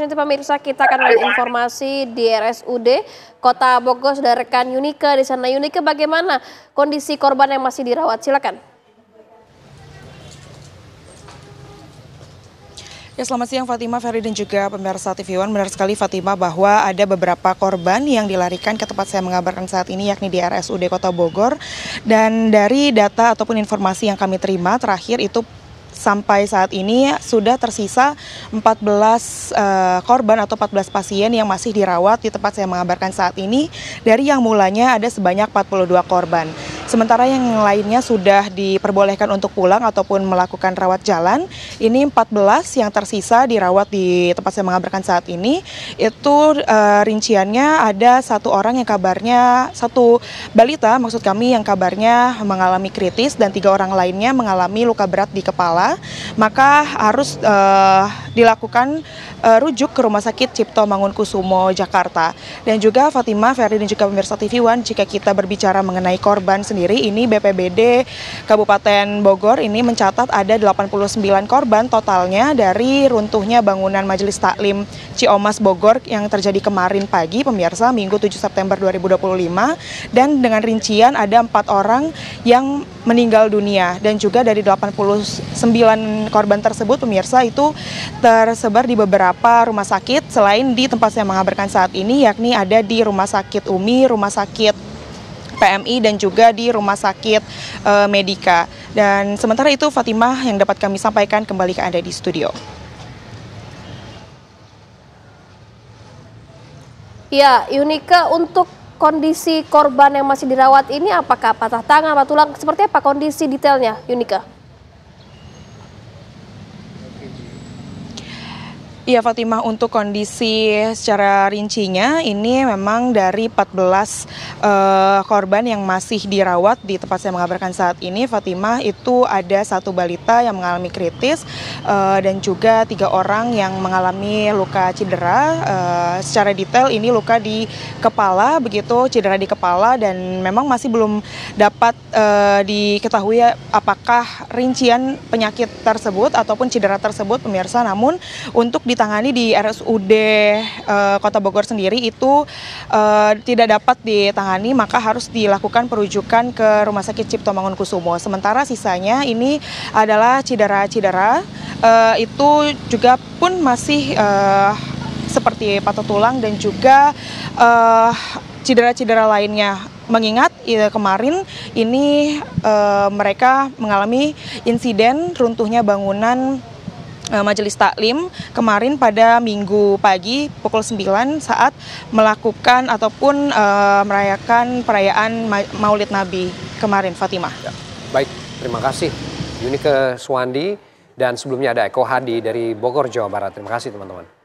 Nanti pemirsa kita akan lihat informasi di RSUD Kota Bogor, sudah rekan Yunike di sana. Yunike, bagaimana kondisi korban yang masih dirawat? Silakan. Ya, selamat siang Fatima, Ferry dan juga pemirsa TV One. Benar sekali Fatima bahwa ada beberapa korban yang dilarikan ke tempat saya mengabarkan saat ini, yakni di RSUD Kota Bogor. Dan dari data ataupun informasi yang kami terima terakhir itu sampai saat ini sudah tersisa 14 korban atau 14 pasien yang masih dirawat di tempat saya mengabarkan saat ini, dari yang mulanya ada sebanyak 42 korban. Sementara yang lainnya sudah diperbolehkan untuk pulang ataupun melakukan rawat jalan. Ini 14 yang tersisa dirawat di tempat saya mengabarkan saat ini. Itu rinciannya ada satu orang yang kabarnya, satu balita maksud kami yang kabarnya mengalami kritis, dan 3 orang lainnya mengalami luka berat di kepala. Maka harus dilakukan rujuk ke Rumah Sakit Cipto Mangunkusumo, Jakarta. Dan juga Fatima, Ferry dan juga pemirsa TV One, jika kita berbicara mengenai korban sendiri, ini BPBD Kabupaten Bogor ini mencatat ada 89 korban totalnya dari runtuhnya bangunan Majelis Taklim Ciomas Bogor yang terjadi kemarin pagi, pemirsa, Minggu 7 September 2025. Dan dengan rincian ada 4 orang yang meninggal dunia, dan juga dari 89 korban tersebut, pemirsa, itu tersebar di beberapa rumah sakit selain di tempat saya mengabarkan saat ini, yakni ada di Rumah Sakit Umi, Rumah Sakit PMI, dan juga di Rumah Sakit Medika. Dan sementara itu Fatimah, yang dapat kami sampaikan, kembali ke Anda di studio. Ya, Yunike, untuk kondisi korban yang masih dirawat ini, apakah patah tangan, patah tulang, seperti apa kondisi detailnya, Yunike? Iya Fatimah, untuk kondisi secara rincinya ini memang dari 14 korban yang masih dirawat di tempat saya mengabarkan saat ini, Fatimah, itu ada satu balita yang mengalami kritis dan juga 3 orang yang mengalami luka cedera. Secara detail ini luka di kepala, begitu, cedera di kepala, dan memang masih belum dapat diketahui apakah rincian penyakit tersebut ataupun cedera tersebut, pemirsa. Namun untuk ditangani di RSUD Kota Bogor sendiri itu tidak dapat ditangani, maka harus dilakukan perujukan ke Rumah Sakit Cipto Mangunkusumo. Sementara sisanya ini adalah cedera-cedera, itu juga pun masih seperti patah tulang dan juga cedera-cedera lainnya. Mengingat kemarin ini mereka mengalami insiden runtuhnya bangunan Majelis Taklim kemarin pada Minggu pagi pukul 9 saat melakukan ataupun merayakan perayaan Maulid Nabi kemarin, Fatimah. Ya, baik, terima kasih Yunike Suwandi, dan sebelumnya ada Eko Hadi dari Bogor, Jawa Barat. Terima kasih teman-teman.